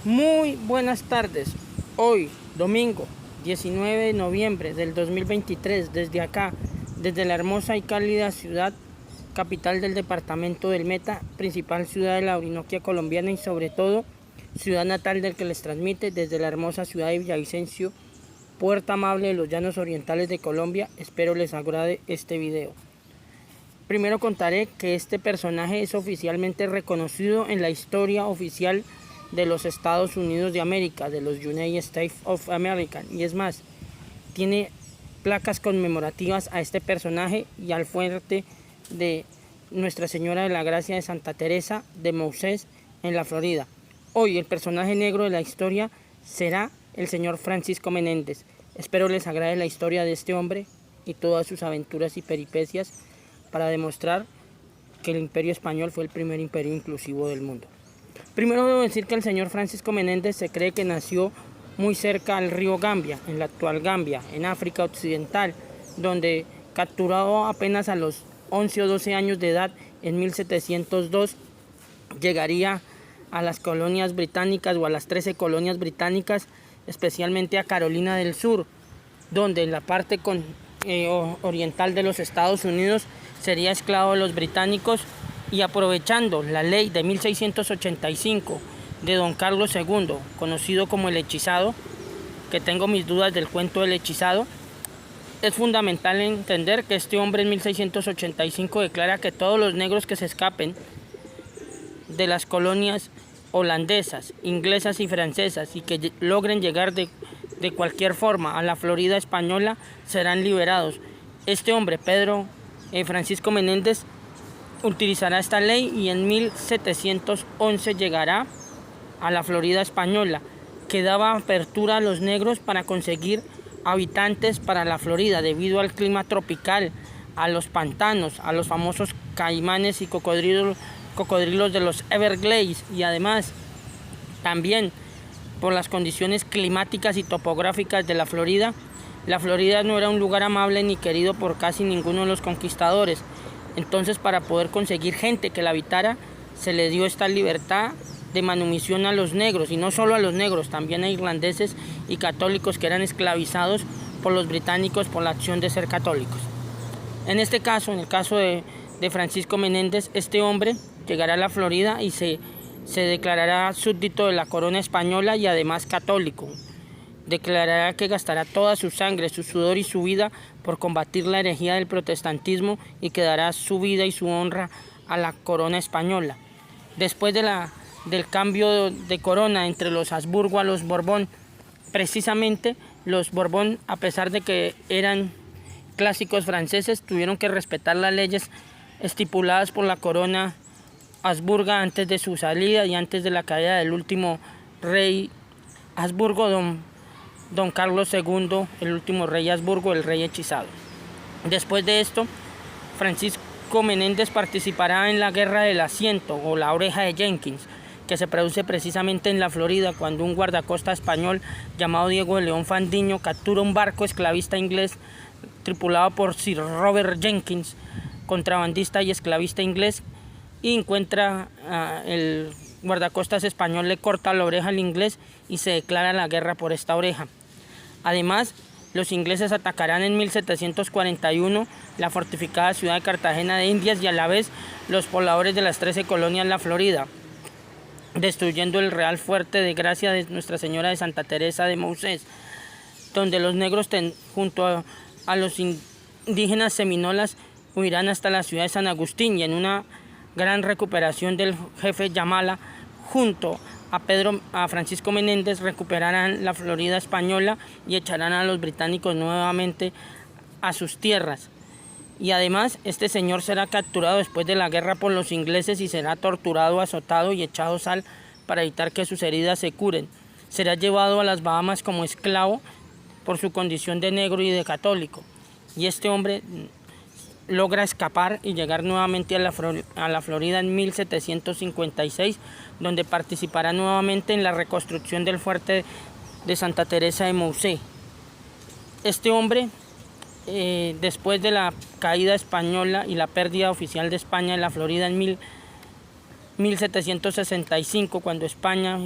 Muy buenas tardes. Hoy, domingo 19 de noviembre del 2023, desde acá, desde la hermosa y cálida ciudad capital del departamento del Meta, principal ciudad de la Orinoquia colombiana y sobre todo ciudad natal del que les transmite desde la hermosa ciudad de Villavicencio, puerta amable de los llanos orientales de Colombia. Espero les agrade este video. Primero contaré que este personaje es oficialmente reconocido en la historia oficial de los Estados Unidos de América, de los United States of America, y es más, tiene placas conmemorativas a este personaje y al fuerte de Nuestra Señora de la Gracia de Santa Teresa de Moisés en la Florida. Hoy el personaje negro de la historia será el señor Francisco Menéndez. Espero les agrade la historia de este hombre y todas sus aventuras y peripecias para demostrar que el Imperio Español fue el primer imperio inclusivo del mundo. Primero debo decir que el señor Francisco Menéndez se cree que nació muy cerca al río Gambia, en la actual Gambia, en África Occidental, donde capturado apenas a los 11 o 12 años de edad, en 1702, llegaría a las colonias británicas o a las 13 colonias británicas, especialmente a Carolina del Sur, donde en la parte oriental de los Estados Unidos sería esclavo de los británicos, y aprovechando la ley de 1685 de don Carlos II, conocido como el hechizado, que tengo mis dudas del cuento del hechizado, es fundamental entender que este hombre en 1685 declara que todos los negros que se escapen de las colonias holandesas, inglesas y francesas y que logren llegar de cualquier forma a la Florida española serán liberados. Este hombre, Francisco Menéndez, utilizará esta ley y en 1711 llegará a la Florida española, que daba apertura a los negros para conseguir habitantes para la Florida debido al clima tropical, a los pantanos, a los famosos caimanes y cocodrilos de los Everglades, y además también por las condiciones climáticas y topográficas de la Florida. La Florida no era un lugar amable ni querido por casi ninguno de los conquistadores. Entonces, para poder conseguir gente que la habitara, se le dio esta libertad de manumisión a los negros, y no solo a los negros, también a irlandeses y católicos que eran esclavizados por los británicos por la acción de ser católicos. En este caso, en el caso de Francisco Menéndez, este hombre llegará a la Florida y se declarará súbdito de la corona española y además católico. Declarará que gastará toda su sangre, su sudor y su vida por combatir la herejía del protestantismo y que dará su vida y su honra a la corona española. Después del cambio de corona entre los Habsburgo a los Borbón, precisamente los Borbón, a pesar de que eran clásicos franceses, tuvieron que respetar las leyes estipuladas por la corona Habsburga antes de su salida y antes de la caída del último rey Habsburgo, don Carlos II, el último rey Habsburgo, el rey hechizado. Después de esto, Francisco Menéndez participará en la Guerra del Asiento o la Oreja de Jenkins, que se produce precisamente en la Florida, cuando un guardacosta español llamado Diego de León Fandiño captura un barco esclavista inglés tripulado por Sir Robert Jenkins, contrabandista y esclavista inglés, y encuentra el guardacostas español, le corta la oreja al inglés y se declara la guerra por esta oreja. Además, los ingleses atacarán en 1741 la fortificada ciudad de Cartagena de Indias y a la vez los pobladores de las 13 colonias de la Florida, destruyendo el Real Fuerte de Gracia de Nuestra Señora de Santa Teresa de Moisés, donde los negros junto a los indígenas seminolas huirán hasta la ciudad de San Agustín, y en una gran recuperación del jefe Yamala junto a Francisco Menéndez recuperarán la Florida española y echarán a los británicos nuevamente a sus tierras. Y además este señor será capturado después de la guerra por los ingleses y será torturado, azotado y echado sal para evitar que sus heridas se curen. Será llevado a las Bahamas como esclavo por su condición de negro y de católico. Y este hombre logra escapar y llegar nuevamente a la Florida en 1756, donde participará nuevamente en la reconstrucción del fuerte de Santa Teresa de Moisés. Este hombre, después de la caída española y la pérdida oficial de España en la Florida en 1765, cuando España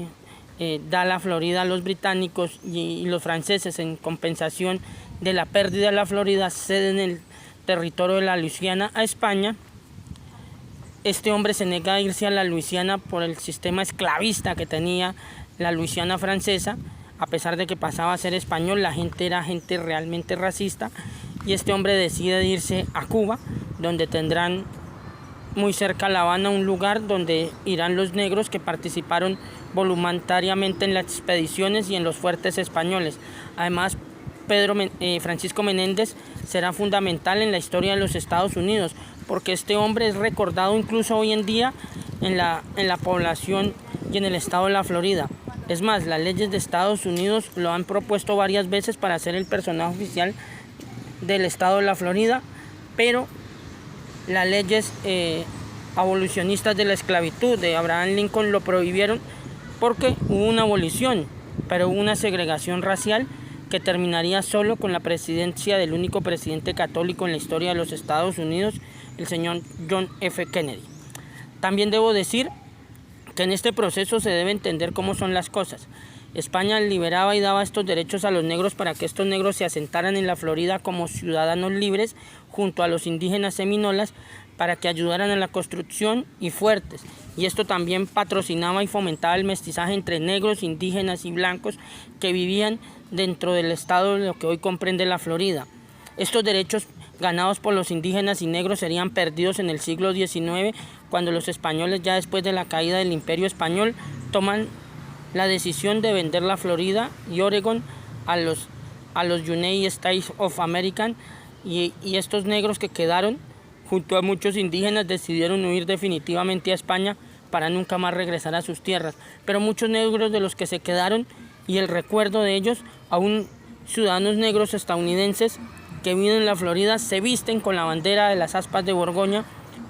da la Florida a los británicos y los franceses en compensación de la pérdida de la Florida ceden el territorio de la Luisiana a España. Este hombre se niega a irse a la Luisiana por el sistema esclavista que tenía la Luisiana francesa. A pesar de que pasaba a ser español, la gente era gente realmente racista, y este hombre decide irse a Cuba, donde tendrán muy cerca a La Habana un lugar donde irán los negros que participaron voluntariamente en las expediciones y en los fuertes españoles. Además, Francisco Menéndez será fundamental en la historia de los Estados Unidos, porque este hombre es recordado incluso hoy en día en la población y en el estado de la Florida. Es más, las leyes de Estados Unidos lo han propuesto varias veces para ser el personaje oficial del estado de la Florida, pero las leyes abolicionistas de la esclavitud de Abraham Lincoln lo prohibieron porque hubo una abolición, pero hubo una segregación racial que terminaría solo con la presidencia del único presidente católico en la historia de los Estados Unidos, el señor John F. Kennedy. También debo decir que en este proceso se debe entender cómo son las cosas. España liberaba y daba estos derechos a los negros para que estos negros se asentaran en la Florida como ciudadanos libres junto a los indígenas seminolas, para que ayudaran a la construcción y fuertes. Y esto también patrocinaba y fomentaba el mestizaje entre negros, indígenas y blancos que vivían dentro del estado de lo que hoy comprende la Florida. Estos derechos ganados por los indígenas y negros serían perdidos en el siglo XIX, cuando los españoles, ya después de la caída del Imperio Español, toman la decisión de vender la Florida y Oregon a los United States of America, y estos negros que quedaron junto a muchos indígenas decidieron huir definitivamente a España para nunca más regresar a sus tierras. Pero muchos negros de los que se quedaron, y el recuerdo de ellos, aún ciudadanos negros estadounidenses que viven en la Florida, se visten con la bandera de las aspas de Borgoña,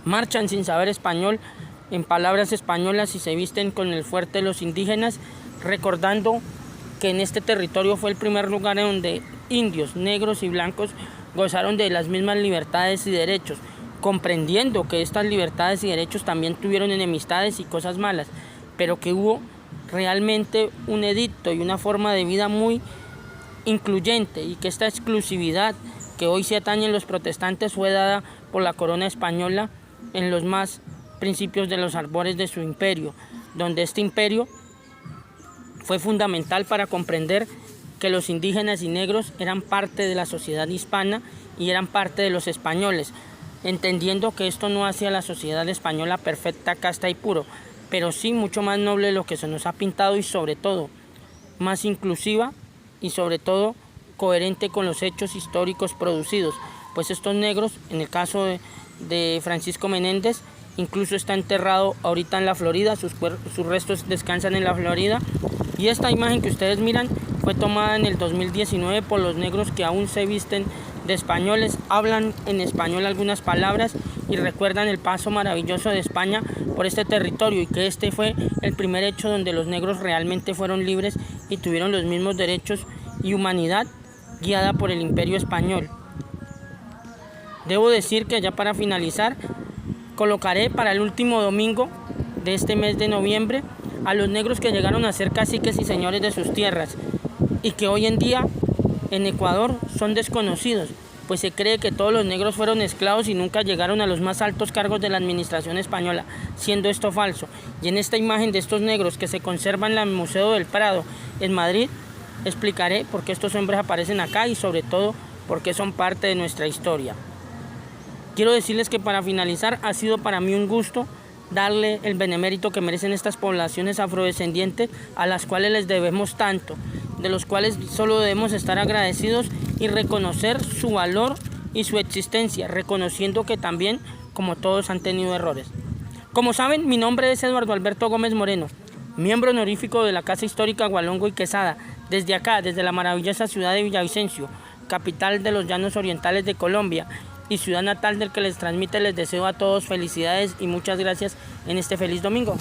marchan sin saber español, en palabras españolas, y se visten con el fuerte de los indígenas, recordando que en este territorio fue el primer lugar en donde indios, negros y blancos gozaron de las mismas libertades y derechos, comprendiendo que estas libertades y derechos también tuvieron enemistades y cosas malas, pero que hubo realmente un edicto y una forma de vida muy incluyente, y que esta exclusividad que hoy se atañen los protestantes fue dada por la corona española en los más principios de los albores de su imperio, donde este imperio fue fundamental para comprender que los indígenas y negros eran parte de la sociedad hispana y eran parte de los españoles, entendiendo que esto no hacía a la sociedad española perfecta, casta y puro, pero sí mucho más noble de lo que se nos ha pintado, y sobre todo más inclusiva y sobre todo coherente con los hechos históricos producidos, pues estos negros, en el caso de Francisco Menéndez, incluso está enterrado ahorita en la Florida, sus restos descansan en la Florida, y esta imagen que ustedes miran fue tomada en el 2019 por los negros que aún se visten de españoles, hablan en español algunas palabras y recuerdan el paso maravilloso de España por este territorio, y que este fue el primer hecho donde los negros realmente fueron libres y tuvieron los mismos derechos y humanidad guiada por el Imperio Español. Debo decir que ya para finalizar, colocaré para el último domingo de este mes de noviembre a los negros que llegaron a ser caciques y señores de sus tierras, y que hoy en día en Ecuador son desconocidos, pues se cree que todos los negros fueron esclavos y nunca llegaron a los más altos cargos de la administración española, siendo esto falso. Y en esta imagen de estos negros que se conserva en el Museo del Prado en Madrid, explicaré por qué estos hombres aparecen acá y sobre todo por qué son parte de nuestra historia. Quiero decirles que para finalizar, ha sido para mí un gusto darle el benemérito que merecen estas poblaciones afrodescendientes, a las cuales les debemos tanto, de los cuales solo debemos estar agradecidos y reconocer su valor y su existencia, reconociendo que también, como todos, han tenido errores. Como saben, mi nombre es Eduardo Alberto Gómez Moreno, miembro honorífico de la Casa Histórica Gualongo y Quesada, desde acá, desde la maravillosa ciudad de Villavicencio, capital de los Llanos Orientales de Colombia, y ciudad natal del que les transmite. Les deseo a todos felicidades y muchas gracias en este feliz domingo.